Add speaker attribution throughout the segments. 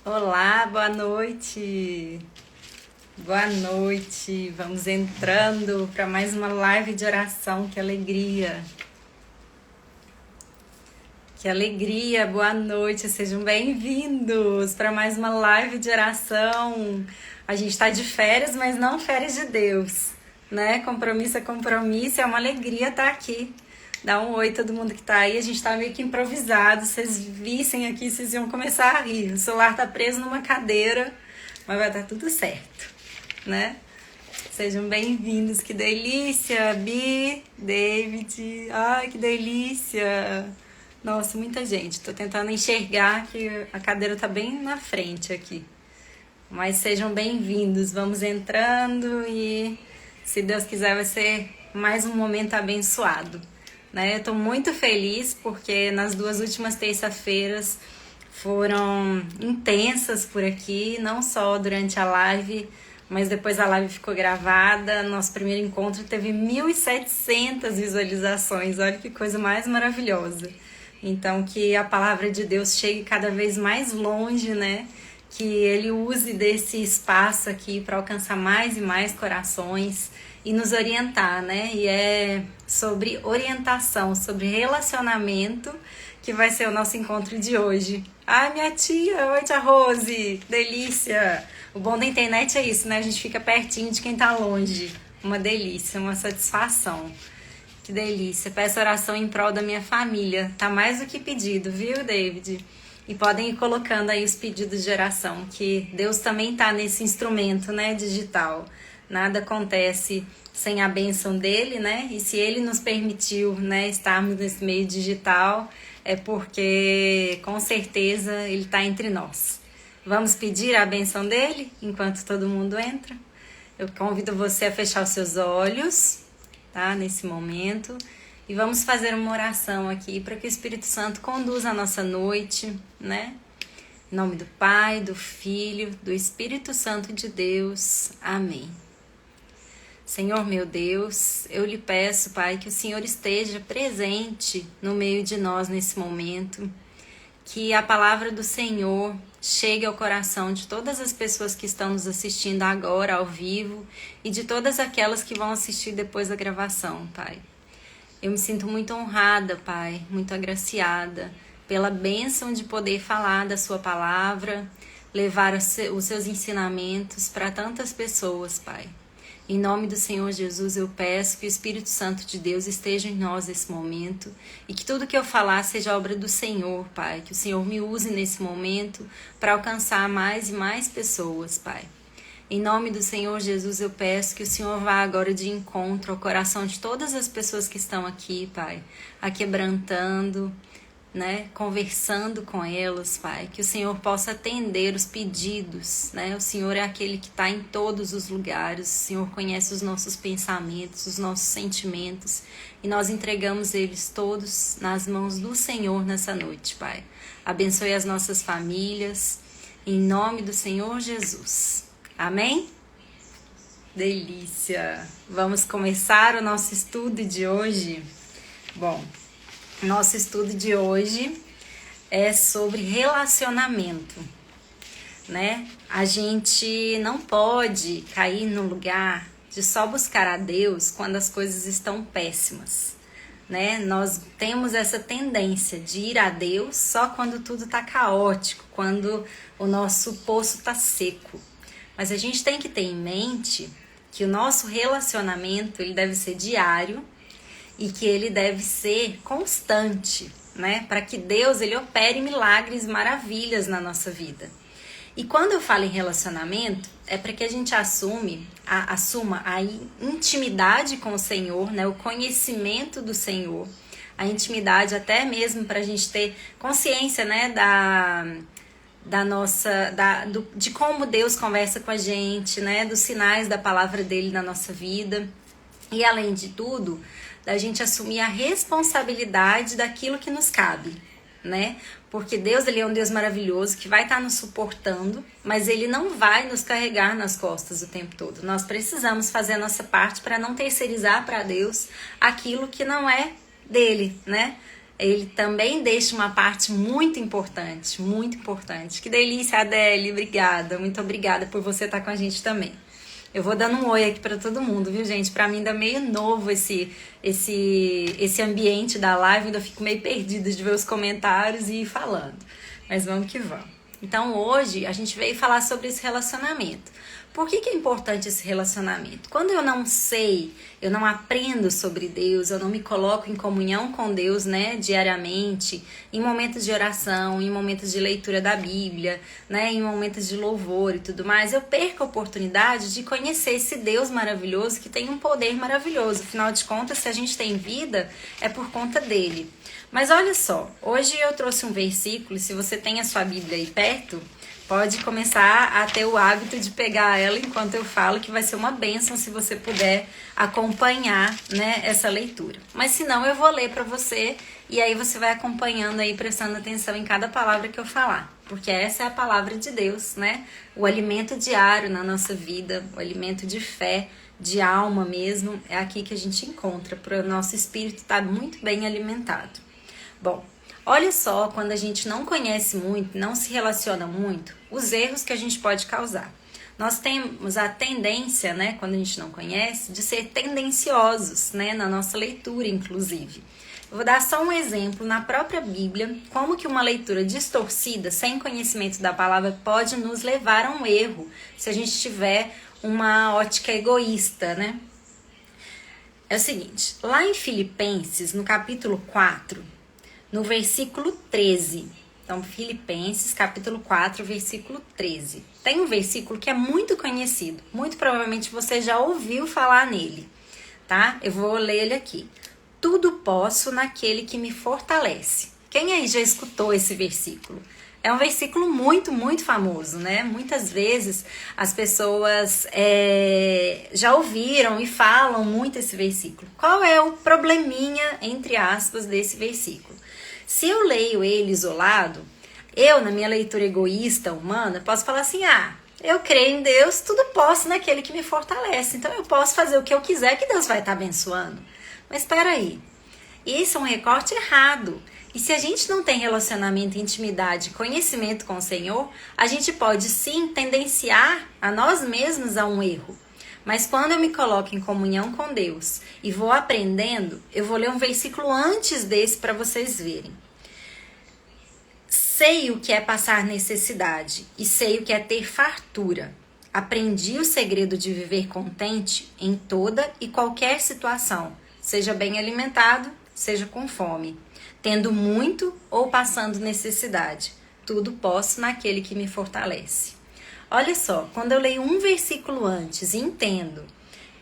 Speaker 1: Olá, boa noite. Boa noite. Vamos entrando para mais uma live de oração. Que alegria. Que alegria. Boa noite. Sejam bem-vindos para mais uma live de oração. A gente está de férias, mas não férias de Deus, né? Compromisso é compromisso. É uma alegria estar aqui. Dá um oi todo mundo que tá aí. A gente tá meio que improvisado. Vocês vissem aqui, vocês iam começar a rir. O celular tá preso numa cadeira, mas vai dar tudo certo, né? Sejam bem-vindos. Que delícia, Bi, David. Ai, que delícia. Nossa, muita gente. Tô tentando enxergar que a cadeira tá bem na frente aqui. Mas sejam bem-vindos. Vamos entrando e, se Deus quiser, vai ser mais um momento abençoado. Eu estou muito feliz porque nas duas últimas terças-feiras foram intensas por aqui, não só durante a live, mas depois a live ficou gravada. Nosso primeiro encontro teve 1.700 visualizações, olha que coisa mais maravilhosa. Então, que a palavra de Deus chegue cada vez mais longe, né? Que Ele use desse espaço aqui para alcançar mais e mais corações e nos orientar, né? E é sobre orientação, sobre relacionamento que vai ser o nosso encontro de hoje. Ai, minha tia! Oi, tia Rose! Delícia! O bom da internet é isso, né? A gente fica pertinho de quem tá longe. Uma delícia, uma satisfação. Que delícia! Peço oração em prol da minha família. Tá mais do que pedido, viu, David? E podem ir colocando aí os pedidos de oração, que Deus também tá nesse instrumento, né, digital. Nada acontece sem a bênção dele, né? E se ele nos permitiu, né, estarmos nesse meio digital, é porque com certeza ele está entre nós. Vamos pedir a bênção dele enquanto todo mundo entra? Eu convido você a fechar os seus olhos, tá? Nesse momento. E vamos fazer uma oração aqui para que o Espírito Santo conduza a nossa noite, né? Em nome do Pai, do Filho, do Espírito Santo de Deus. Amém. Senhor meu Deus, eu lhe peço, Pai, que o Senhor esteja presente no meio de nós nesse momento, que a palavra do Senhor chegue ao coração de todas as pessoas que estão nos assistindo agora ao vivo e de todas aquelas que vão assistir depois da gravação, Pai. Eu me sinto muito honrada, Pai, muito agraciada pela bênção de poder falar da sua palavra, levar os seus ensinamentos para tantas pessoas, Pai. Em nome do Senhor Jesus, eu peço que o Espírito Santo de Deus esteja em nós nesse momento e que tudo que eu falar seja obra do Senhor, Pai. Que o Senhor me use nesse momento para alcançar mais e mais pessoas, Pai. Em nome do Senhor Jesus, eu peço que o Senhor vá agora de encontro ao coração de todas as pessoas que estão aqui, Pai, aquebrantando, né, conversando com elas, Pai, que o Senhor possa atender os pedidos, né? O Senhor é aquele que está em todos os lugares, o Senhor conhece os nossos pensamentos, os nossos sentimentos, e nós entregamos eles todos nas mãos do Senhor nessa noite, Pai. Abençoe as nossas famílias, em nome do Senhor Jesus. Amém? Delícia! Vamos começar o nosso estudo de hoje. Bom, nosso estudo de hoje é sobre relacionamento, né? A gente não pode cair no lugar de só buscar a Deus quando as coisas estão péssimas, né? Nós temos essa tendência de ir a Deus só quando tudo tá caótico, quando o nosso poço tá seco. Mas a gente tem que ter em mente que o nosso relacionamento ele deve ser diário e que ele deve ser constante, né? Para que Deus ele opere milagres, maravilhas na nossa vida. E quando eu falo em relacionamento, é para que a gente assuma a intimidade com o Senhor, né? O conhecimento do Senhor, a intimidade até mesmo para a gente ter consciência, né? De como Deus conversa com a gente, né? Dos sinais da palavra dele na nossa vida. E além de tudo, da gente assumir a responsabilidade daquilo que nos cabe, né? Porque Deus, ele é um Deus maravilhoso que vai estar nos suportando, mas ele não vai nos carregar nas costas o tempo todo. Nós precisamos fazer a nossa parte para não terceirizar para Deus aquilo que não é dele, né? ele também deixa uma parte muito importante, muito importante. Que delícia, Adele, obrigada, muito obrigada por você estar com a gente também. Eu vou dando um oi aqui para todo mundo, viu, gente? Para mim ainda é meio novo esse ambiente da live, ainda fico meio perdida de ver os comentários e ir falando. Mas vamos que vamos. Então hoje a gente veio falar sobre esse relacionamento. Por que é importante esse relacionamento? Quando eu não sei, eu não aprendo sobre Deus, eu não me coloco em comunhão com Deus, né, diariamente, em momentos de oração, em momentos de leitura da Bíblia, né, em momentos de louvor e tudo mais, eu perco a oportunidade de conhecer esse Deus maravilhoso que tem um poder maravilhoso. Afinal de contas, se a gente tem vida, é por conta dele. Mas olha só, hoje eu trouxe um versículo, se você tem a sua Bíblia aí perto, pode começar a ter o hábito de pegar ela enquanto eu falo, que vai ser uma bênção se você puder acompanhar, né, essa leitura. Mas se não, eu vou ler para você e aí você vai acompanhando aí, prestando atenção em cada palavra que eu falar. Porque essa é a palavra de Deus, né? O alimento diário na nossa vida, o alimento de fé, de alma mesmo, é aqui que a gente encontra, para o nosso espírito estar muito bem alimentado. Bom, olha só, quando a gente não conhece muito, não se relaciona muito, os erros que a gente pode causar. Nós temos a tendência, né, quando a gente não conhece, de ser tendenciosos, né, na nossa leitura, inclusive. Eu vou dar só um exemplo na própria Bíblia, como que uma leitura distorcida, sem conhecimento da palavra, pode nos levar a um erro, se a gente tiver uma ótica egoísta, né? É o seguinte, lá em Filipenses, no capítulo 4, no versículo 13. Então, Filipenses, capítulo 4, versículo 13. Tem um versículo que é muito conhecido. Muito provavelmente você já ouviu falar nele, tá? Eu vou ler ele aqui. Tudo posso naquele que me fortalece. Quem aí já escutou esse versículo? É um versículo muito, muito famoso, né? Muitas vezes as pessoas já ouviram e falam muito esse versículo. Qual é o probleminha, entre aspas, desse versículo? Se eu leio ele isolado, eu, na minha leitura egoísta, humana, posso falar assim, eu creio em Deus, tudo posso naquele que me fortalece. Então eu posso fazer o que eu quiser que Deus vai estar abençoando. Mas espera aí, isso é um recorte errado. E se a gente não tem relacionamento, intimidade, conhecimento com o Senhor, a gente pode sim tendenciar a nós mesmos a um erro. Mas quando eu me coloco em comunhão com Deus e vou aprendendo, eu vou ler um versículo antes desse para vocês verem. Sei o que é passar necessidade e sei o que é ter fartura. Aprendi o segredo de viver contente em toda e qualquer situação, seja bem alimentado, seja com fome, tendo muito ou passando necessidade. Tudo posso naquele que me fortalece. Olha só, quando eu leio um versículo antes e entendo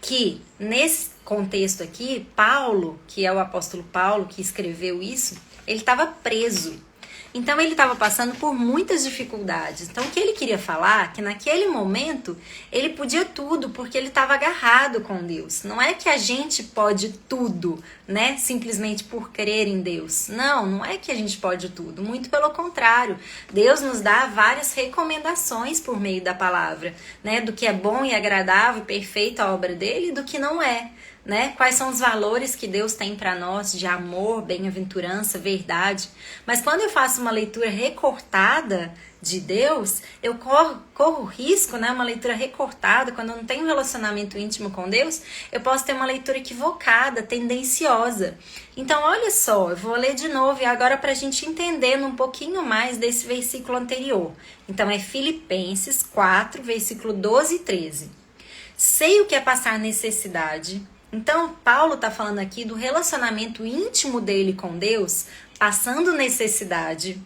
Speaker 1: que nesse contexto aqui, Paulo, que é o apóstolo Paulo que escreveu isso, ele estava preso. Então ele estava passando por muitas dificuldades. Então o que ele queria falar é que naquele momento ele podia tudo porque ele estava agarrado com Deus. Não é que a gente pode tudo, né? Simplesmente por crer em Deus. Não é que a gente pode tudo. Muito pelo contrário. Deus nos dá várias recomendações por meio da palavra, né? Do que é bom e agradável, perfeita a obra dele e do que não é. Né? Quais são os valores que Deus tem para nós de amor, bem-aventurança, verdade. Mas quando eu faço uma leitura recortada de Deus, eu corro risco, né? Uma leitura recortada, quando eu não tenho um relacionamento íntimo com Deus, eu posso ter uma leitura equivocada, tendenciosa. Então, olha só, eu vou ler de novo e agora para a gente entender um pouquinho mais desse versículo anterior. Então, é Filipenses 4, versículo 12 e 13. Sei o que é passar necessidade. Então, Paulo está falando aqui do relacionamento íntimo dele com Deus, passando necessidade,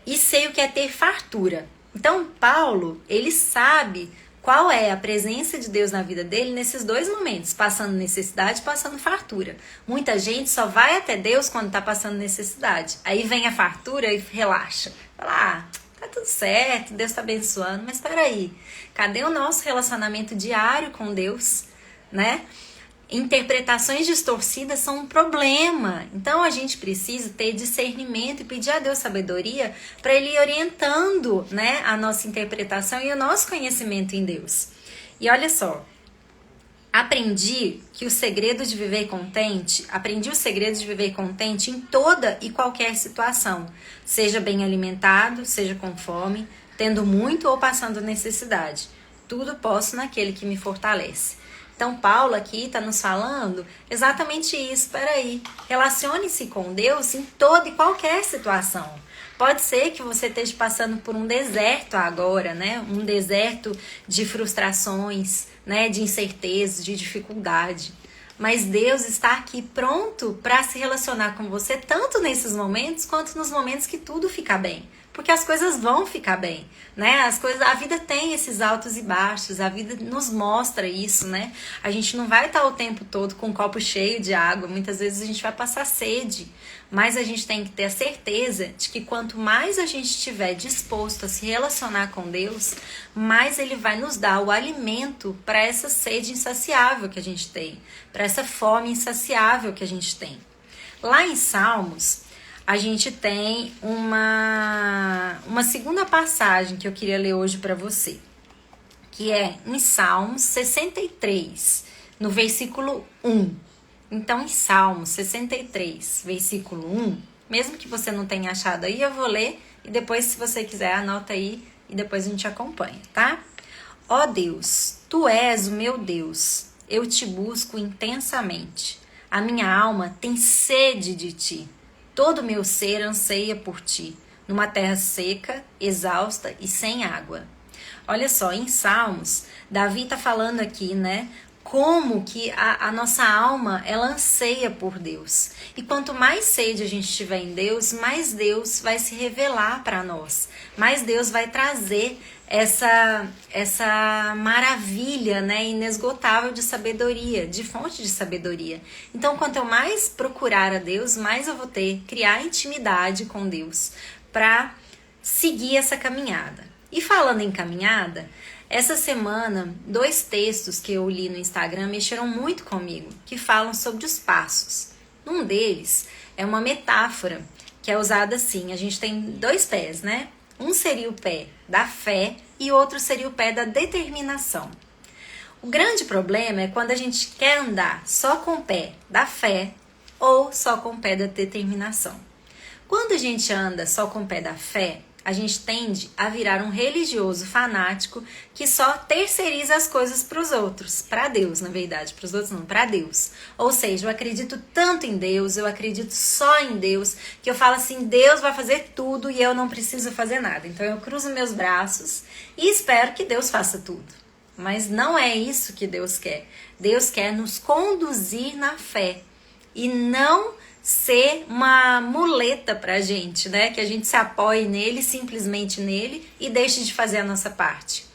Speaker 1: e sei o que é ter fartura. Então, Paulo, ele sabe qual é a presença de Deus na vida dele nesses dois momentos, passando necessidade e passando fartura. Muita gente só vai até Deus quando está passando necessidade. Aí vem a fartura e relaxa. Fala, tá tudo certo, Deus está abençoando, mas espera aí, cadê o nosso relacionamento diário com Deus? Né? Interpretações distorcidas são um problema. Então a gente precisa ter discernimento e pedir a Deus sabedoria para Ele ir orientando, né, a nossa interpretação e o nosso conhecimento em Deus. E olha só, Aprendi o segredo de viver contente em toda e qualquer situação, seja bem alimentado, seja com fome, tendo muito ou passando necessidade. Tudo posso naquele que me fortalece. Então, Paulo aqui está nos falando exatamente isso. Peraí, relacione-se com Deus em toda e qualquer situação. Pode ser que você esteja passando por um deserto agora, né? Um deserto de frustrações, né? De incerteza, de dificuldade. Mas Deus está aqui pronto para se relacionar com você, tanto nesses momentos quanto nos momentos que tudo fica bem. Porque as coisas vão ficar bem, né? A vida tem esses altos e baixos, a vida nos mostra isso, né? A gente não vai estar o tempo todo com um copo cheio de água, muitas vezes a gente vai passar sede, mas a gente tem que ter a certeza de que quanto mais a gente estiver disposto a se relacionar com Deus, mais Ele vai nos dar o alimento para essa sede insaciável que a gente tem, para essa fome insaciável que a gente tem. Lá em Salmos, a gente tem uma segunda passagem que eu queria ler hoje para você, que é em Salmos 63, no versículo 1. Então, em Salmos 63, versículo 1, mesmo que você não tenha achado aí, eu vou ler e depois, se você quiser, anota aí e depois a gente acompanha, tá? Ó Deus, Tu és o meu Deus, eu te busco intensamente. A minha alma tem sede de Ti. Todo o meu ser anseia por Ti, numa terra seca, exausta e sem água. Olha só, em Salmos, Davi está falando aqui, né? Como que a nossa alma, ela anseia por Deus. E quanto mais sede a gente tiver em Deus, mais Deus vai se revelar para nós. Mais Deus vai trazer essa maravilha, né, inesgotável de sabedoria, de fonte de sabedoria. Então, quanto eu mais procurar a Deus, mais eu vou criar intimidade com Deus para seguir essa caminhada. E falando em caminhada, essa semana, 2 textos que eu li no Instagram mexeram muito comigo, que falam sobre os passos. Um deles é uma metáfora que é usada assim, a gente tem 2 pés, né? Um seria o pé da fé e outro seria o pé da determinação. O grande problema é quando a gente quer andar só com o pé da fé ou só com o pé da determinação. Quando a gente anda só com o pé da fé, a gente tende a virar um religioso fanático que só terceiriza as coisas para os outros, para Deus, na verdade, para os outros não, para Deus. Ou seja, eu acredito tanto em Deus, eu acredito só em Deus, que eu falo assim, Deus vai fazer tudo e eu não preciso fazer nada. Então eu cruzo meus braços e espero que Deus faça tudo. Mas não é isso que Deus quer. Deus quer nos conduzir na fé e não ser uma muleta pra gente, né? Que a gente se apoie nele, simplesmente nele, e deixe de fazer a nossa parte.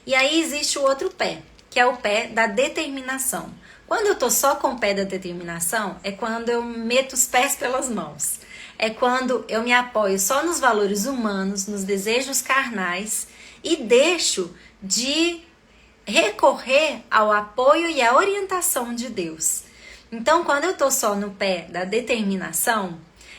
Speaker 1: E aí existe o outro pé, que é o pé da determinação. Quando eu tô só com o pé da determinação, é quando eu meto os pés pelas mãos. É quando eu me apoio só nos valores humanos, nos desejos carnais, e deixo de recorrer ao apoio e à orientação de Deus. Então, quando eu tô só no pé da determinação,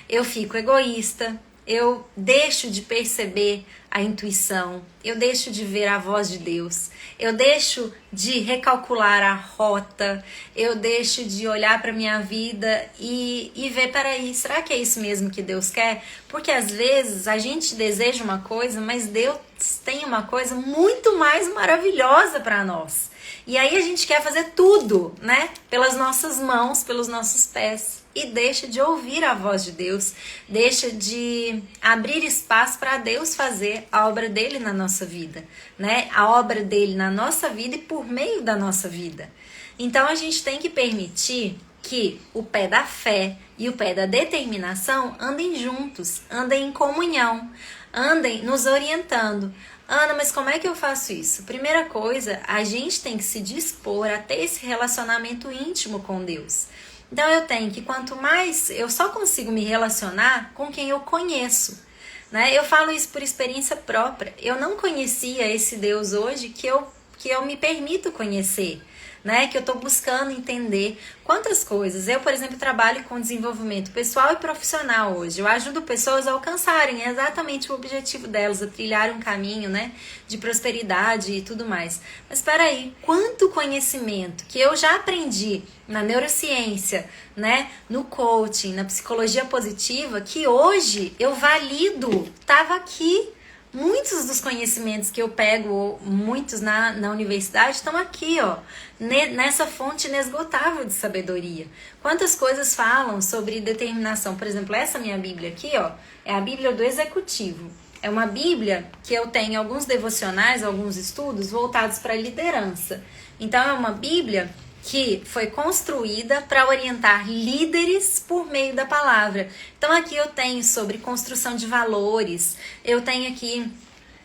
Speaker 1: eu fico egoísta, eu deixo de perceber a intuição, eu deixo de ver a voz de Deus, eu deixo de recalcular a rota, eu deixo de olhar para minha vida e ver, peraí, será que é isso mesmo que Deus quer? Porque às vezes a gente deseja uma coisa, mas Deus tem uma coisa muito mais maravilhosa para nós. E aí a gente quer fazer tudo, né? Pelas nossas mãos, pelos nossos pés. E deixa de ouvir a voz de Deus. Deixa de abrir espaço para Deus fazer a obra dele na nossa vida, né? A obra dele na nossa vida e por meio da nossa vida. Então a gente tem que permitir que o pé da fé e o pé da determinação andem juntos, andem em comunhão, andem nos orientando. Ana, mas como é que eu faço isso? Primeira coisa, a gente tem que se dispor a ter esse relacionamento íntimo com Deus. Então eu tenho que, quanto mais, eu só consigo me relacionar com quem eu conheço, né? Eu falo isso por experiência própria. Eu não conhecia esse Deus hoje que eu me permito conhecer, né? Que eu tô buscando entender quantas coisas. Eu, por exemplo, trabalho com desenvolvimento pessoal e profissional hoje. Eu ajudo pessoas a alcançarem exatamente o objetivo delas, a trilhar um caminho, né? De prosperidade e tudo mais. Mas espera aí, quanto conhecimento que eu já aprendi na neurociência, né, no coaching, na psicologia positiva, que hoje eu valido, tava aqui. Muitos dos conhecimentos que eu pego, muitos na universidade, estão aqui, ó, nessa fonte inesgotável de sabedoria. Quantas coisas falam sobre determinação? Por exemplo, essa minha Bíblia aqui, ó, é a Bíblia do Executivo. É uma Bíblia que eu tenho alguns devocionais, alguns estudos voltados para a liderança. Então, é uma Bíblia que foi construída para orientar líderes por meio da palavra. Então aqui eu tenho sobre construção de valores, eu tenho aqui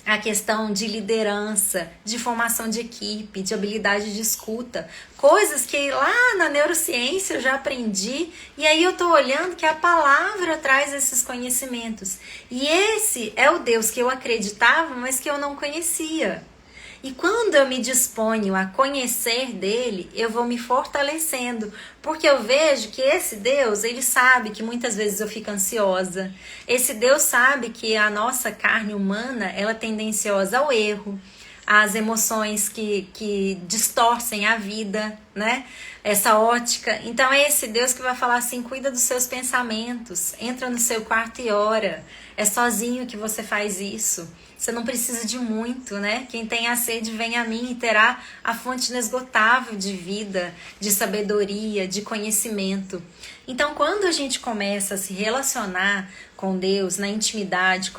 Speaker 1: a questão de liderança, de formação de equipe, de habilidade de escuta, coisas que lá na neurociência eu já aprendi, e aí eu tô olhando que a palavra traz esses conhecimentos. E esse é o Deus que eu acreditava, mas que eu não conhecia. E quando eu me disponho a conhecer dele, eu vou me fortalecendo, porque eu vejo que esse Deus, ele sabe que muitas vezes eu fico ansiosa. Esse Deus sabe que a nossa carne humana, ela é tendenciosa ao erro, às emoções que distorcem a vida, né? Essa ótica. Então é esse Deus que vai falar assim, cuida dos seus pensamentos, entra no seu quarto e ora. É sozinho que você faz isso. Você não precisa de muito, né? Quem tem a sede, vem a mim e terá a fonte inesgotável de vida, de sabedoria, de conhecimento. Então, quando a gente começa a se relacionar com Deus na intimidade,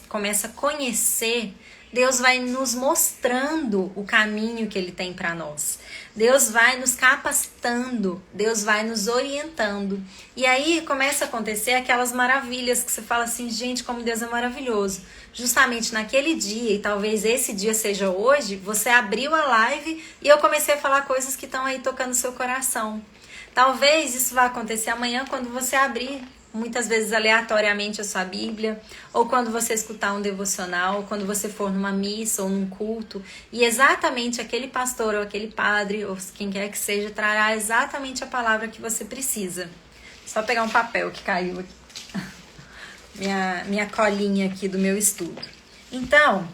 Speaker 1: começa a conhecer, Deus vai nos mostrando o caminho que Ele tem para nós. Deus vai nos capacitando, Deus vai nos orientando. E aí começa a acontecer aquelas maravilhas que você fala assim, gente, como Deus é maravilhoso. Justamente naquele dia, e talvez esse dia seja hoje, você abriu a live e eu comecei a falar coisas que estão aí tocando o seu coração. Talvez isso vá acontecer amanhã quando você abrir, muitas vezes aleatoriamente, a sua Bíblia, ou quando você escutar um devocional, ou quando você for numa missa ou num culto, e exatamente aquele pastor ou aquele padre, ou quem quer que seja, trará exatamente a palavra que você precisa. Só pegar um papel que caiu aqui. Minha colinha aqui do meu estudo. Então,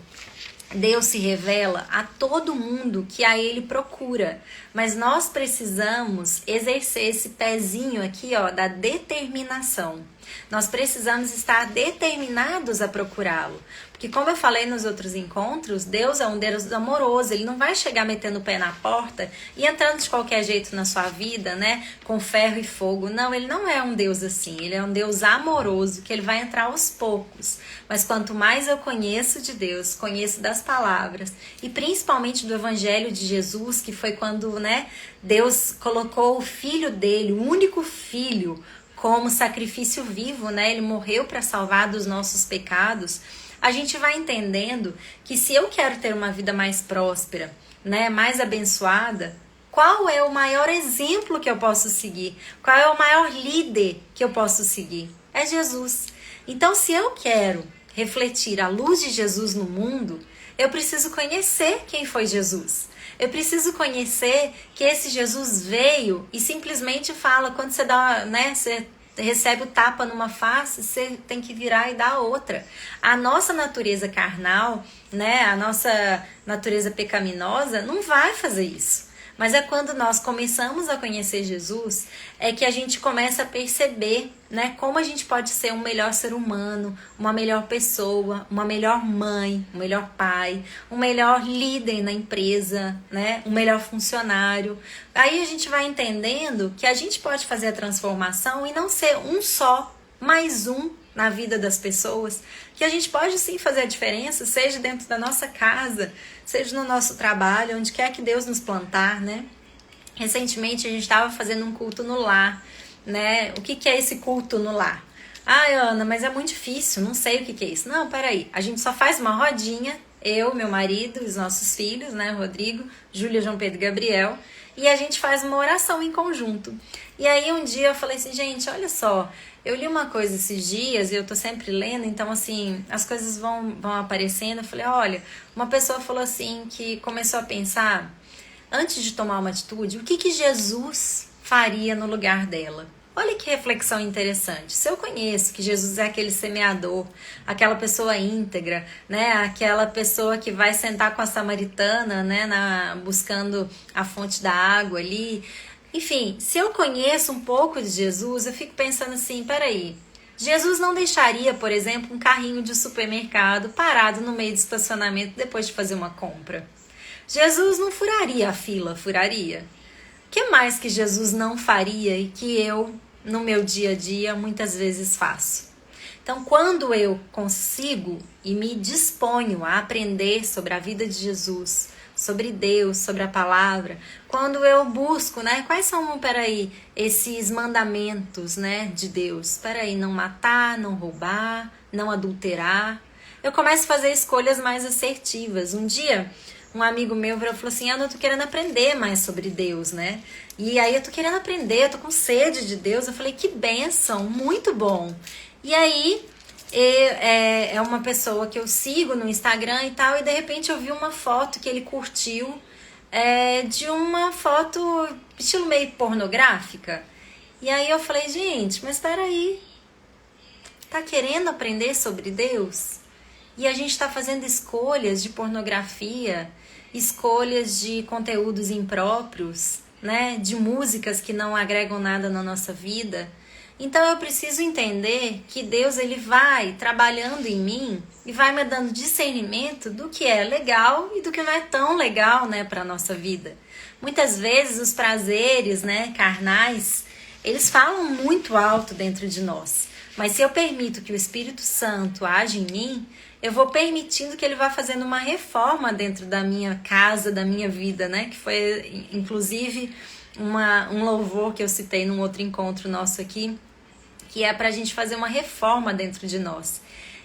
Speaker 1: Deus se revela a todo mundo que a Ele procura, mas nós precisamos exercer esse pezinho aqui, ó, da determinação. Nós precisamos estar determinados a procurá-lo. Porque como eu falei nos outros encontros, Deus é um Deus amoroso, Ele não vai chegar metendo o pé na porta e entrando de qualquer jeito na sua vida, né, com ferro e fogo. Não, Ele não é um Deus assim, Ele é um Deus amoroso, que Ele vai entrar aos poucos. Mas quanto mais eu conheço de Deus, conheço das palavras, e principalmente do Evangelho de Jesus, que foi quando, né, Deus colocou o Filho dele, o único Filho, como sacrifício vivo, né, Ele morreu para salvar dos nossos pecados. A gente vai entendendo que se eu quero ter uma vida mais próspera, né, mais abençoada, qual é o maior exemplo que eu posso seguir? Qual é o maior líder que eu posso seguir? É Jesus. Então, se eu quero refletir a luz de Jesus no mundo, eu preciso conhecer quem foi Jesus. Eu preciso conhecer que esse Jesus veio e simplesmente fala, quando você dá, né, você recebe o tapa numa face, você tem que virar e dar a outra. A nossa natureza carnal, né, a nossa natureza pecaminosa não vai fazer isso. Mas é quando nós começamos a conhecer Jesus, é que a gente começa a perceber, né, como a gente pode ser um melhor ser humano, uma melhor pessoa, uma melhor mãe, um melhor pai, um melhor líder na empresa, né, um melhor funcionário. Aí a gente vai entendendo que a gente pode fazer a transformação e não ser um só, mais um na vida das pessoas, que a gente pode sim fazer a diferença, seja dentro da nossa casa, seja no nosso trabalho, onde quer que Deus nos plantar, né? Recentemente a gente estava fazendo um culto no lar, né? O que é esse culto no lar? Ai, Ana, mas é muito difícil, não sei o que é isso. Não, peraí, a gente só faz uma rodinha, eu, meu marido, os nossos filhos, né? Rodrigo, Júlia, João Pedro e Gabriel, e a gente faz uma oração em conjunto. E aí um dia eu falei assim, gente, olha só, eu li uma coisa esses dias e eu tô sempre lendo, então assim, as coisas vão aparecendo. Eu falei, olha, uma pessoa falou assim que começou a pensar antes de tomar uma atitude, o que Jesus faria no lugar dela? Olha que reflexão interessante. Se eu conheço que Jesus é aquele semeador, aquela pessoa íntegra, né? Aquela pessoa que vai sentar com a samaritana, né? Buscando a fonte da água ali. Enfim, se eu conheço um pouco de Jesus, eu fico pensando assim, peraí, Jesus não deixaria, por exemplo, um carrinho de supermercado parado no meio do estacionamento depois de fazer uma compra. Jesus não furaria a fila, furaria? O que mais que Jesus não faria e que eu, no meu dia a dia, muitas vezes faço? Então, quando eu consigo e me disponho a aprender sobre a vida de Jesus, sobre Deus, sobre a palavra, quando eu busco, né, quais são, esses mandamentos, né, de Deus? Não matar, não roubar, não adulterar. Eu começo a fazer escolhas mais assertivas. Um dia, um amigo meu falou assim, Ana, eu tô querendo aprender mais sobre Deus, né? E aí eu tô querendo aprender, eu tô com sede de Deus. Eu falei, que bênção, muito bom. E aí, é uma pessoa que eu sigo no Instagram e tal, e de repente eu vi uma foto que ele curtiu, de uma foto estilo meio pornográfica. E aí eu falei, gente, mas peraí, tá querendo aprender sobre Deus? E a gente tá fazendo escolhas de pornografia, escolhas de conteúdos impróprios, né? De músicas que não agregam nada na nossa vida. Então eu preciso entender que Deus ele vai trabalhando em mim e vai me dando discernimento do que é legal e do que não é tão legal, né, para nossa vida. Muitas vezes os prazeres, né, carnais, eles falam muito alto dentro de nós. Mas se eu permito que o Espírito Santo age em mim, eu vou permitindo que ele vá fazendo uma reforma dentro da minha casa, da minha vida, né? Que foi, inclusive, um louvor que eu citei num outro encontro nosso aqui, que é pra gente fazer uma reforma dentro de nós.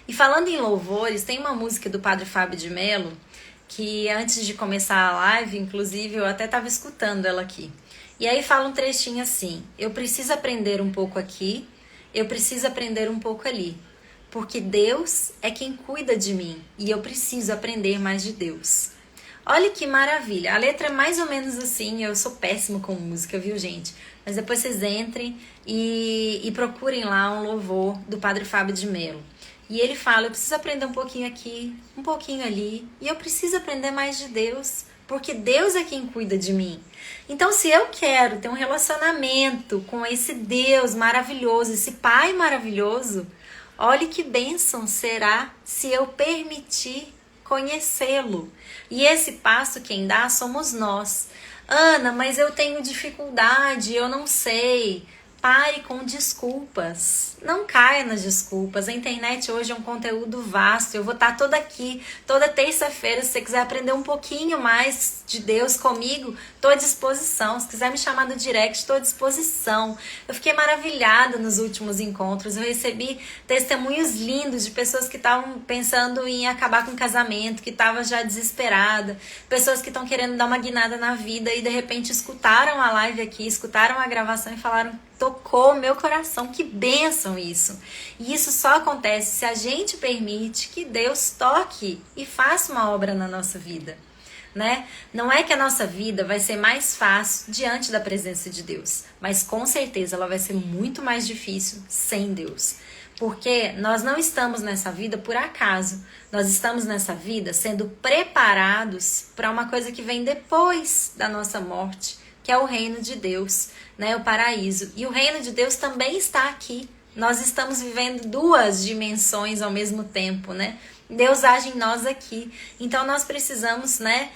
Speaker 1: E falando em louvores, tem uma música do Padre Fábio de Mello, que antes de começar a live, inclusive, eu até estava escutando ela aqui. E aí fala um trechinho assim, eu preciso aprender um pouco aqui, eu preciso aprender um pouco ali. Porque Deus é quem cuida de mim e eu preciso aprender mais de Deus. Olha que maravilha. A letra é mais ou menos assim. Eu sou péssimo com música, viu, gente? Mas depois vocês entrem e procurem lá um louvor do Padre Fábio de Mello. E ele fala, eu preciso aprender um pouquinho aqui, um pouquinho ali. E eu preciso aprender mais de Deus, porque Deus é quem cuida de mim. Então, se eu quero ter um relacionamento com esse Deus maravilhoso, esse Pai maravilhoso, olhe que bênção será se eu permitir conhecê-lo. E esse passo quem dá somos nós. Ana, mas eu tenho dificuldade, eu não sei. Pare com desculpas. Não caia nas desculpas. A internet hoje é um conteúdo vasto. Eu vou estar toda aqui, toda terça-feira. Se você quiser aprender um pouquinho mais de Deus comigo, estou à disposição. Se quiser me chamar no direct, estou à disposição. Eu fiquei maravilhada nos últimos encontros. Eu recebi testemunhos lindos de pessoas que estavam pensando em acabar com o casamento, que estavam já desesperadas, pessoas que estão querendo dar uma guinada na vida e de repente escutaram a live aqui, escutaram a gravação e falaram, tocou meu coração, que bênção isso. E isso só acontece se a gente permite que Deus toque e faça uma obra na nossa vida, né? Não é que a nossa vida vai ser mais fácil diante da presença de Deus, mas com certeza ela vai ser muito mais difícil sem Deus. Porque nós não estamos nessa vida por acaso, nós estamos nessa vida sendo preparados para uma coisa que vem depois da nossa morte, que é o reino de Deus, né, o paraíso. E o reino de Deus também está aqui. Nós estamos vivendo duas dimensões ao mesmo tempo, né? Deus age em nós aqui. Então nós precisamos, né,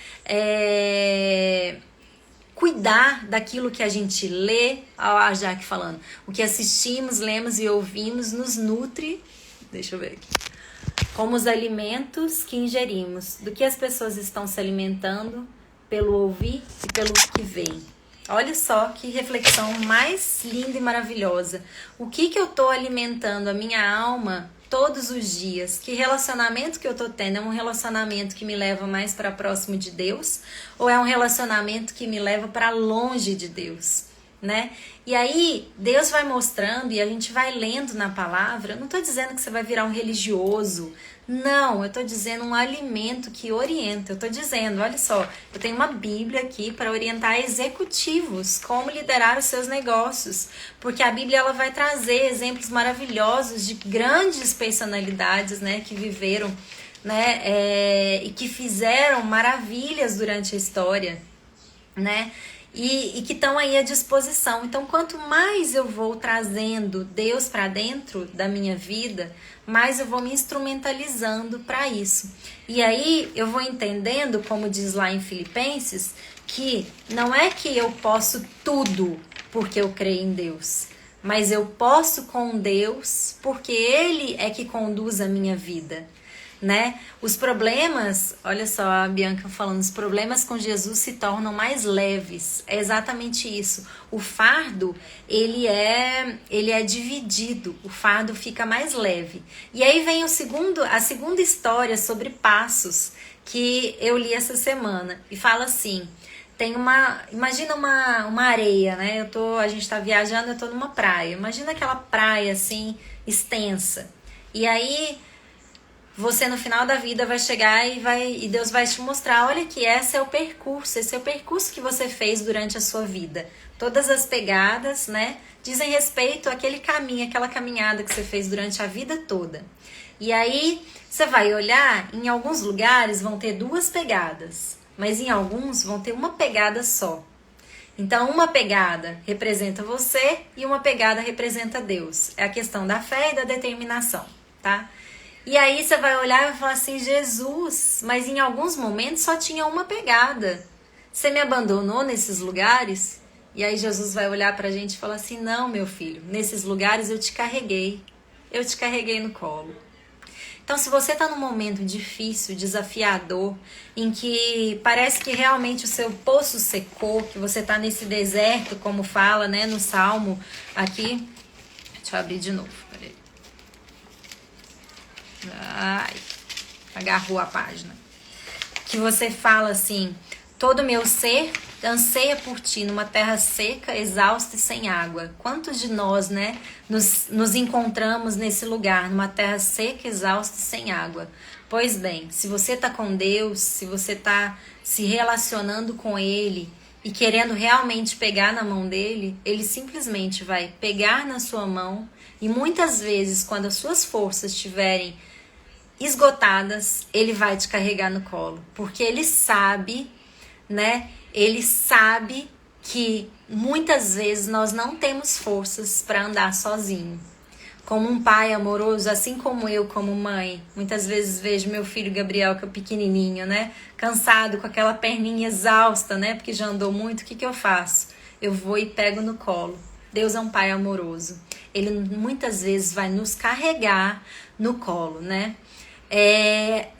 Speaker 1: cuidar daquilo que a gente lê, a Jaque falando, o que assistimos, lemos e ouvimos nos nutre, deixa eu ver aqui, como os alimentos que ingerimos, do que as pessoas estão se alimentando pelo ouvir e pelo que veem. Olha só que reflexão mais linda e maravilhosa. O que eu estou alimentando a minha alma todos os dias? Que relacionamento que eu estou tendo? É um relacionamento que me leva mais para próximo de Deus? Ou é um relacionamento que me leva para longe de Deus? né? E aí Deus vai mostrando e a gente vai lendo na palavra. Eu não tô dizendo que você vai virar um religioso. Não, eu tô dizendo um alimento que orienta. Eu tô dizendo, olha só, eu tenho uma Bíblia aqui para orientar executivos como liderar os seus negócios, porque a Bíblia ela vai trazer exemplos maravilhosos de grandes personalidades, né, que viveram, né, e que fizeram maravilhas durante a história, né? E que estão aí à disposição. Então, quanto mais eu vou trazendo Deus para dentro da minha vida, mais eu vou me instrumentalizando para isso. E aí eu vou entendendo, como diz lá em Filipenses, que não é que eu posso tudo porque eu creio em Deus, mas eu posso com Deus porque Ele é que conduz a minha vida, né? Os problemas, olha só a Bianca falando, os problemas com Jesus se tornam mais leves. É exatamente isso. O fardo, ele é dividido. O fardo fica mais leve. E aí vem a segunda história sobre passos que eu li essa semana e fala assim: imagina uma areia, né? A gente tá viajando, eu tô numa praia. Imagina aquela praia assim extensa. E aí você no final da vida vai chegar e Deus vai te mostrar, olha que esse é o percurso que você fez durante a sua vida. Todas as pegadas, né, dizem respeito àquele caminho, aquela caminhada que você fez durante a vida toda. E aí você vai olhar, em alguns lugares vão ter 2 pegadas, mas em alguns vão ter uma pegada só. Então, uma pegada representa você e uma pegada representa Deus. É a questão da fé e da determinação, tá? E aí você vai olhar e vai falar assim, Jesus, mas em alguns momentos só tinha uma pegada. Você me abandonou nesses lugares? E aí Jesus vai olhar pra gente e falar assim, não, meu filho, nesses lugares eu te carreguei no colo. Então, se você tá num momento difícil, desafiador, em que parece que realmente o seu poço secou, que você tá nesse deserto, como fala, né, no Salmo aqui, deixa eu abrir de novo, peraí. Ai, agarrou a página. Que você fala assim, todo meu ser anseia por ti numa terra seca, exausta e sem água. Quantos de nós, né, nos encontramos nesse lugar, numa terra seca, exausta e sem água? Pois bem, se você tá com Deus, se você tá se relacionando com Ele e querendo realmente pegar na mão dele, Ele simplesmente vai pegar na sua mão e muitas vezes, quando as suas forças estiverem esgotadas, Ele vai te carregar no colo, porque Ele sabe, né? Ele sabe que muitas vezes nós não temos forças para andar sozinho. Como um pai amoroso, assim como eu como mãe, muitas vezes vejo meu filho Gabriel, que é pequenininho, né? Cansado, com aquela perninha exausta, né? Porque já andou muito, o que eu faço? Eu vou e pego no colo. Deus é um pai amoroso. Ele muitas vezes vai nos carregar no colo, né?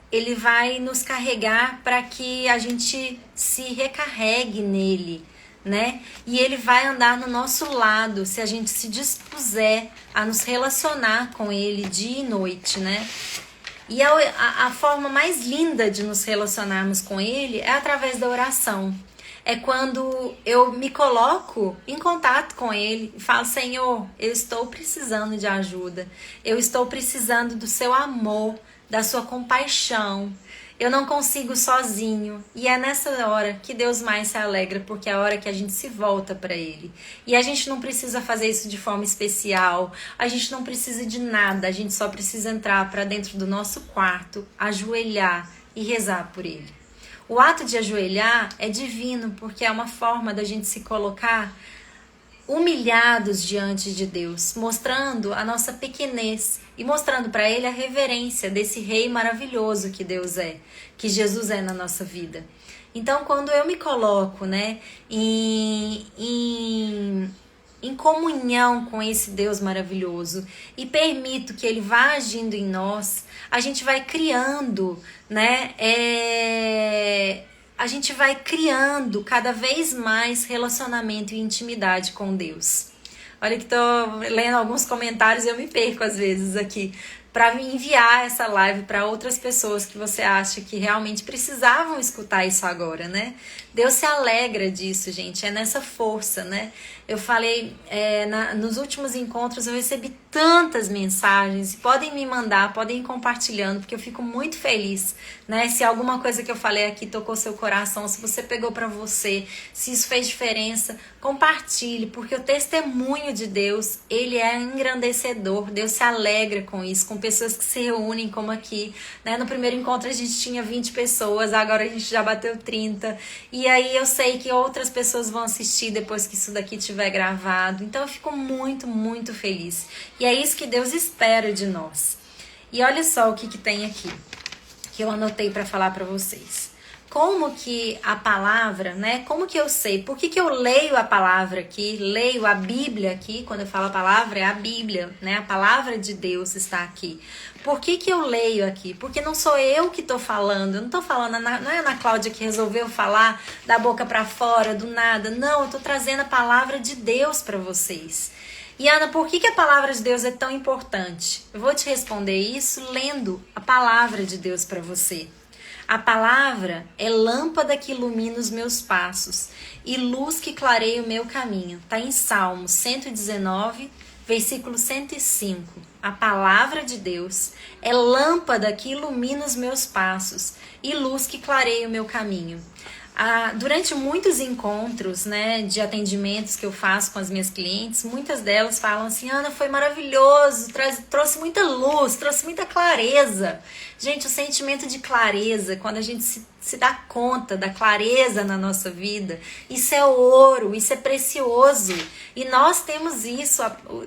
Speaker 1: Ele vai nos carregar para que a gente se recarregue nele, né? E ele vai andar no nosso lado se a gente se dispuser a nos relacionar com ele dia e noite, né? E a forma mais linda de nos relacionarmos com ele é através da oração. É quando eu me coloco em contato com Ele e falo, Senhor, eu estou precisando de ajuda, eu estou precisando do seu amor, da sua compaixão, eu não consigo sozinho. E é nessa hora que Deus mais se alegra, porque é a hora que a gente se volta para Ele. E a gente não precisa fazer isso de forma especial, a gente não precisa de nada, a gente só precisa entrar para dentro do nosso quarto, ajoelhar e rezar por Ele. O ato de ajoelhar é divino, porque é uma forma da gente se colocar humilhados diante de Deus, mostrando a nossa pequenez e mostrando para Ele a reverência desse Rei maravilhoso que Deus é, que Jesus é na nossa vida. Então, quando eu me coloco, né, em comunhão com esse Deus maravilhoso e permito que Ele vá agindo em nós, a gente vai criando, né? A gente vai criando cada vez mais relacionamento e intimidade com Deus. Olha que tô lendo alguns comentários e eu me perco às vezes aqui. para enviar essa live para outras pessoas que você acha que realmente precisavam escutar isso agora, né? Deus se alegra disso, gente, é nessa força, né? Eu falei, nos últimos encontros eu recebi tantas mensagens, podem me mandar, podem ir compartilhando, porque eu fico muito feliz, né? Se alguma coisa que eu falei aqui tocou seu coração, se você pegou para você, se isso fez diferença, compartilhe, porque o testemunho de Deus, ele é engrandecedor, Deus se alegra com isso, com pessoas que se reúnem como aqui, né? No primeiro encontro a gente tinha 20 pessoas, agora a gente já bateu 30, e aí eu sei que outras pessoas vão assistir depois que isso daqui estiver gravado, então eu fico muito, muito feliz. E é isso que Deus espera de nós. E olha só o que tem aqui, que eu anotei para falar para vocês. Como que a palavra, né? Como que eu sei? Por que eu leio a palavra aqui? Leio a Bíblia aqui. Quando eu falo a palavra, é a Bíblia, né? A palavra de Deus está aqui. Por que eu leio aqui? Porque não sou eu que estou falando. Eu não estou falando, não é a Ana Cláudia que resolveu falar da boca para fora, do nada. Não, eu estou trazendo a palavra de Deus para vocês. E Ana, por que a palavra de Deus é tão importante? Eu vou te responder isso lendo a palavra de Deus para você. A palavra é lâmpada que ilumina os meus passos e luz que clareia o meu caminho. Está em Salmos 119, versículo 105. A palavra de Deus é lâmpada que ilumina os meus passos e luz que clareia o meu caminho. Durante muitos encontros, né, de atendimentos que eu faço com as minhas clientes, muitas delas falam assim: Ana, foi maravilhoso, trouxe muita luz, trouxe muita clareza. Gente, o sentimento de clareza, quando a gente se dá conta da clareza na nossa vida, isso é ouro, isso é precioso. E nós temos isso,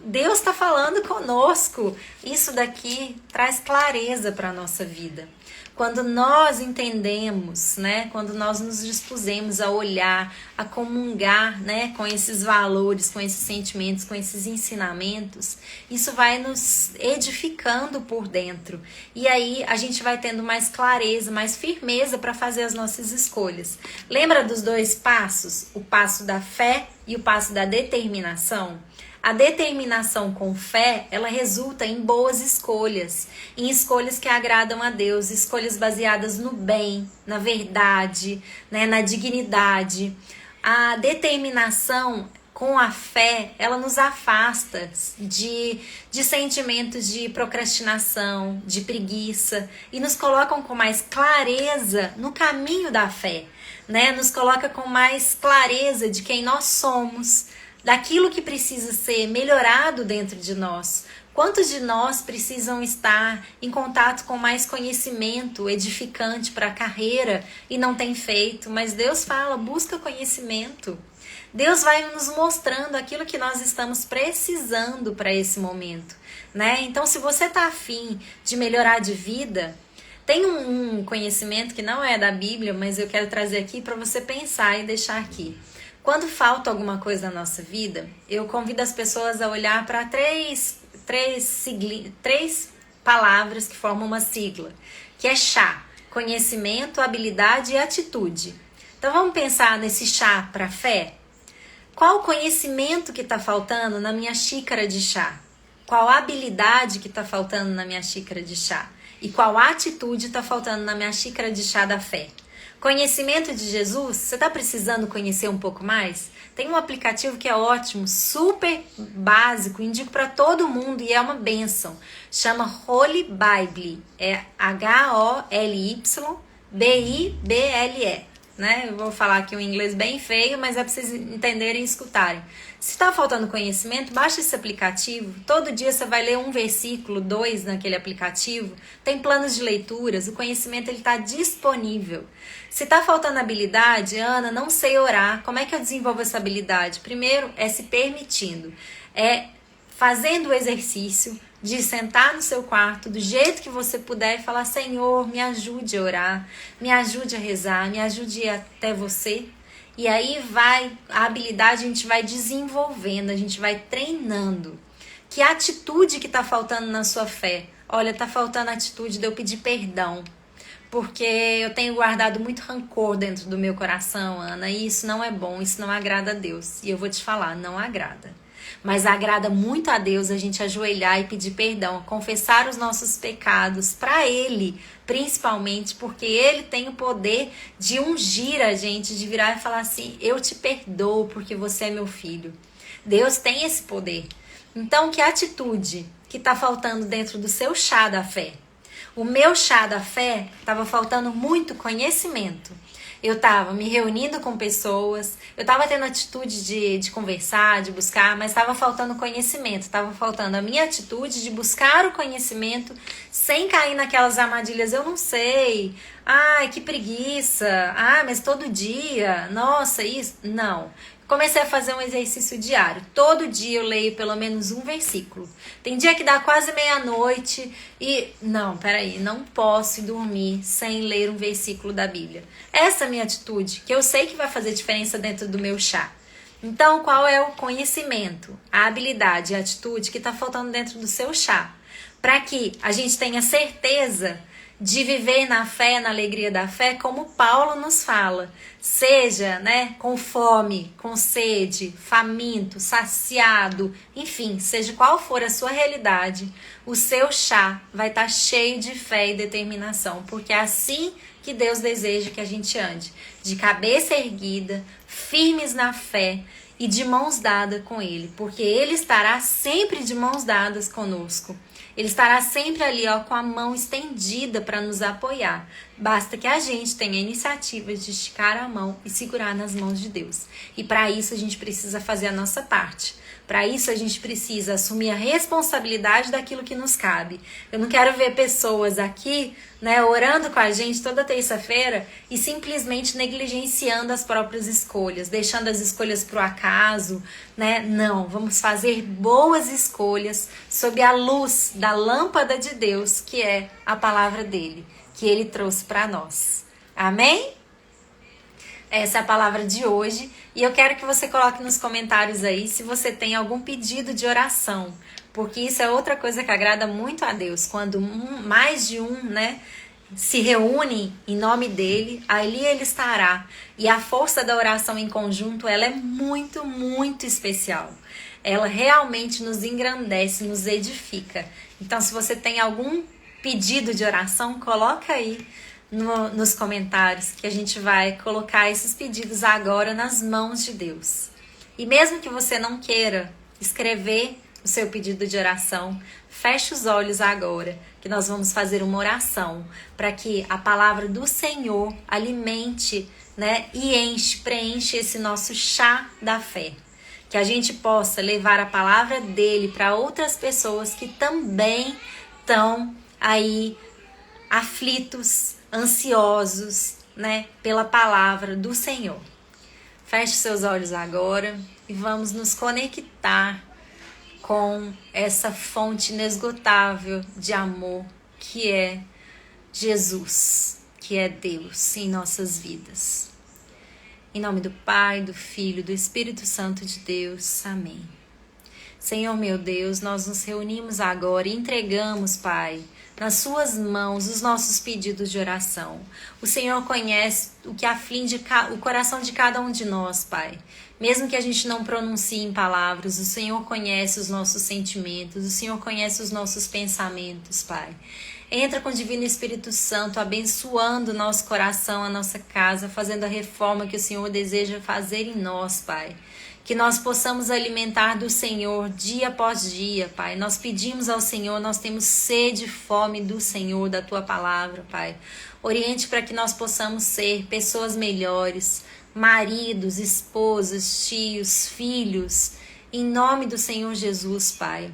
Speaker 1: Deus está falando conosco. Isso daqui traz clareza para a nossa vida. Quando nós entendemos, né, quando nós nos dispusemos a olhar, a comungar, né, com esses valores, com esses sentimentos, com esses ensinamentos, isso vai nos edificando por dentro. E aí a gente vai tendo mais clareza, mais firmeza para fazer as nossas escolhas. Lembra dos dois passos? O passo da fé e o passo da determinação? A determinação com fé, ela resulta em boas escolhas, em escolhas que agradam a Deus, escolhas baseadas no bem, na verdade, né, na dignidade. A determinação com a fé, ela nos afasta de sentimentos de procrastinação, de preguiça e nos colocam com mais clareza no caminho da fé, né? Nos coloca com mais clareza de quem nós somos, daquilo que precisa ser melhorado dentro de nós. Quantos de nós precisam estar em contato com mais conhecimento edificante para a carreira e não tem feito? Mas Deus fala, busca conhecimento. Deus vai nos mostrando aquilo que nós estamos precisando para esse momento, né? Então, se você está afim de melhorar de vida, tem um conhecimento que não é da Bíblia, mas eu quero trazer aqui para você pensar e deixar aqui. Quando falta alguma coisa na nossa vida, eu convido as pessoas a olhar para três palavras que formam uma sigla, que é chá, conhecimento, habilidade e atitude. Então vamos pensar nesse chá para fé? Qual o conhecimento que está faltando na minha xícara de chá? Qual a habilidade que está faltando na minha xícara de chá? E qual a atitude está faltando na minha xícara de chá da fé? Conhecimento de Jesus, você está precisando conhecer um pouco mais? Tem um aplicativo que é ótimo, super básico, indico para todo mundo e é uma bênção. Chama Holy Bible, é HOLYBIBLE. Né? Eu vou falar aqui um inglês bem feio, mas é para vocês entenderem e escutarem. Se está faltando conhecimento, baixa esse aplicativo. Todo dia você vai ler um versículo, 2 naquele aplicativo. Tem planos de leituras, o conhecimento está disponível. Se está faltando habilidade, Ana, não sei orar. Como é que eu desenvolvo essa habilidade? Primeiro, é se permitindo. É fazendo o exercício de sentar no seu quarto do jeito que você puder e falar: Senhor, me ajude a orar, me ajude a rezar, me ajude a ir até você. E aí a habilidade a gente vai desenvolvendo, a gente vai treinando. Que atitude que está faltando na sua fé? Olha, está faltando a atitude de eu pedir perdão, porque eu tenho guardado muito rancor dentro do meu coração, Ana, e isso não é bom, isso não agrada a Deus. E eu vou te falar, não agrada. Mas agrada muito a Deus a gente ajoelhar e pedir perdão, confessar os nossos pecados para Ele, principalmente porque Ele tem o poder de ungir a gente, de virar e falar assim: eu te perdoo porque você é meu filho. Deus tem esse poder. Então, que atitude que está faltando dentro do seu chá da fé? O meu chá da fé estava faltando muito conhecimento. Eu estava me reunindo com pessoas, eu estava tendo atitude de conversar, de buscar, mas estava faltando conhecimento, estava faltando a minha atitude de buscar o conhecimento sem cair naquelas armadilhas. Eu não sei, ai, que preguiça, mas todo dia, nossa, isso. Não. Comecei a fazer um exercício diário. Todo dia eu leio pelo menos um versículo. Tem dia que dá quase meia-noite e... não posso dormir sem ler um versículo da Bíblia. Essa é a minha atitude, que eu sei que vai fazer diferença dentro do meu chá. Então, qual é o conhecimento, a habilidade, a atitude que está faltando dentro do seu chá? Para que a gente tenha certeza de viver na fé, na alegria da fé, como Paulo nos fala. Seja, com fome, com sede, faminto, saciado, enfim, seja qual for a sua realidade, o seu chá vai estar cheio de fé e determinação, porque é assim que Deus deseja que a gente ande, de cabeça erguida, firmes na fé e de mãos dadas com Ele, porque Ele estará sempre de mãos dadas conosco. Ele estará sempre ali, com a mão estendida para nos apoiar. Basta que a gente tenha a iniciativa de esticar a mão e segurar nas mãos de Deus. E para isso a gente precisa fazer a nossa parte. Para isso a gente precisa assumir a responsabilidade daquilo que nos cabe. Eu não quero ver pessoas aqui, orando com a gente toda terça-feira e simplesmente negligenciando as próprias escolhas, deixando as escolhas para o acaso, Não, vamos fazer boas escolhas sob a luz da lâmpada de Deus, que é a palavra dele, que ele trouxe para nós. Amém? Essa é a palavra de hoje e eu quero que você coloque nos comentários aí se você tem algum pedido de oração, porque isso é outra coisa que agrada muito a Deus, quando mais de um, se reúne em nome dele, ali ele estará. E a força da oração em conjunto, ela é muito, muito especial. Ela realmente nos engrandece, nos edifica. Então, se você tem algum pedido de oração, coloca aí nos comentários, que a gente vai colocar esses pedidos agora nas mãos de Deus. E mesmo que você não queira escrever o seu pedido de oração, feche os olhos agora, que nós vamos fazer uma oração para que a palavra do Senhor alimente, e preenche esse nosso chá da fé. Que a gente possa levar a palavra dele para outras pessoas que também estão aí aflitos, ansiosos, pela palavra do Senhor. Feche seus olhos agora e vamos nos conectar com essa fonte inesgotável de amor que é Jesus, que é Deus em nossas vidas. Em nome do Pai, do Filho, do Espírito Santo de Deus. Amém. Senhor meu Deus, nós nos reunimos agora e entregamos, Pai, nas suas mãos os nossos pedidos de oração. O Senhor conhece o que aflige o coração de cada um de nós, Pai. Mesmo que a gente não pronuncie em palavras, o Senhor conhece os nossos sentimentos, o Senhor conhece os nossos pensamentos, Pai. Entra com o Divino Espírito Santo, abençoando o nosso coração, a nossa casa, fazendo a reforma que o Senhor deseja fazer em nós, Pai. Que nós possamos alimentar do Senhor dia após dia, Pai. Nós pedimos ao Senhor, nós temos sede e fome do Senhor, da Tua palavra, Pai. Oriente para que nós possamos ser pessoas melhores, maridos, esposas, tios, filhos, em nome do Senhor Jesus, Pai.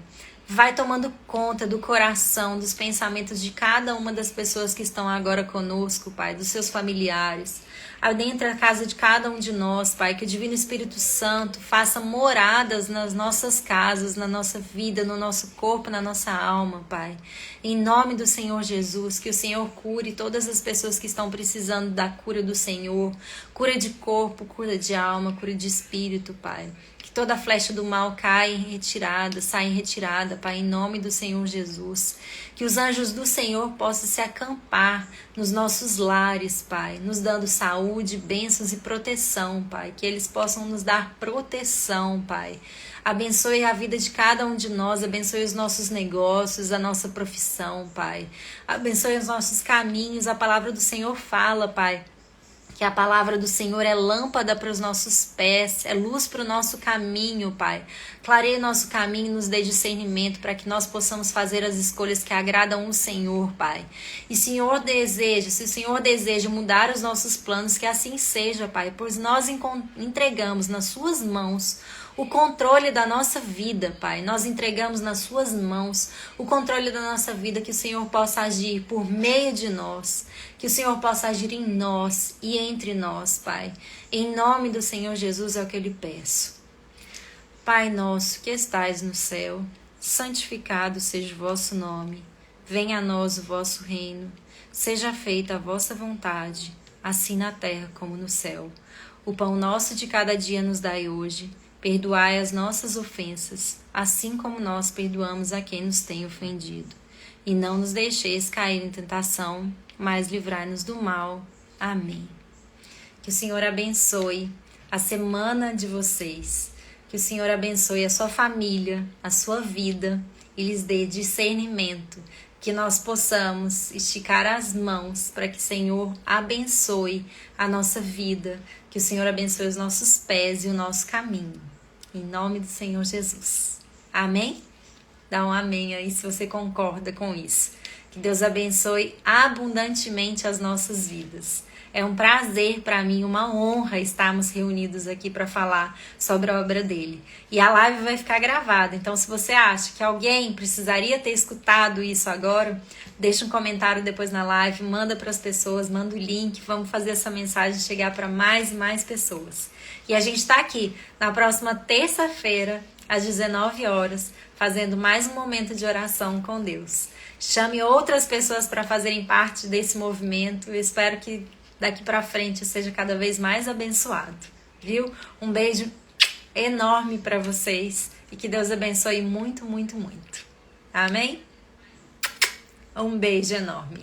Speaker 1: Vai tomando conta do coração, dos pensamentos de cada uma das pessoas que estão agora conosco, Pai, dos seus familiares. Adentra a casa de cada um de nós, Pai, que o Divino Espírito Santo faça moradas nas nossas casas, na nossa vida, no nosso corpo, na nossa alma, Pai. Em nome do Senhor Jesus, que o Senhor cure todas as pessoas que estão precisando da cura do Senhor, cura de corpo, cura de alma, cura de espírito, Pai. Que toda flecha do mal caia em retirada, saia em retirada, Pai, em nome do Senhor Jesus. Que os anjos do Senhor possam se acampar nos nossos lares, Pai, nos dando saúde, bênçãos e proteção, Pai. Que eles possam nos dar proteção, Pai. Abençoe a vida de cada um de nós, abençoe os nossos negócios, a nossa profissão, Pai. Abençoe os nossos caminhos, a palavra do Senhor fala, Pai. Que a palavra do Senhor é lâmpada para os nossos pés, é luz para o nosso caminho, Pai. Clareie o nosso caminho e nos dê discernimento para que nós possamos fazer as escolhas que agradam o Senhor, Pai. E se o Senhor deseja mudar os nossos planos, que assim seja, Pai, pois nós entregamos nas suas mãos o controle da nossa vida, Pai. Nós entregamos nas suas mãos o controle da nossa vida, que o Senhor possa agir por meio de nós, que o Senhor possa agir em nós e entre nós, Pai. Em nome do Senhor Jesus é o que eu lhe peço. Pai nosso que estais no céu, santificado seja o vosso nome. Venha a nós o vosso reino. Seja feita a vossa vontade, assim na terra como no céu. O pão nosso de cada dia nos dai hoje. Perdoai as nossas ofensas, assim como nós perdoamos a quem nos tem ofendido. E não nos deixeis cair em tentação, mas livrai-nos do mal. Amém. Que o Senhor abençoe a semana de vocês. Que o Senhor abençoe a sua família, a sua vida e lhes dê discernimento. Que nós possamos esticar as mãos para que o Senhor abençoe a nossa vida. Que o Senhor abençoe os nossos pés e o nosso caminho. Em nome do Senhor Jesus. Amém? Dá um amém aí se você concorda com isso. Que Deus abençoe abundantemente as nossas vidas. É um prazer para mim, uma honra estarmos reunidos aqui para falar sobre a obra dele. E a live vai ficar gravada, então se você acha que alguém precisaria ter escutado isso agora, deixa um comentário depois na live, manda para as pessoas, manda o link, vamos fazer essa mensagem chegar para mais e mais pessoas. E a gente está aqui na próxima terça-feira, às 19 horas, fazendo mais um momento de oração com Deus. Chame outras pessoas para fazerem parte desse movimento. Eu espero que daqui para frente seja cada vez mais abençoado, viu? Um beijo enorme para vocês e que Deus abençoe muito, muito, muito. Amém? Um beijo enorme.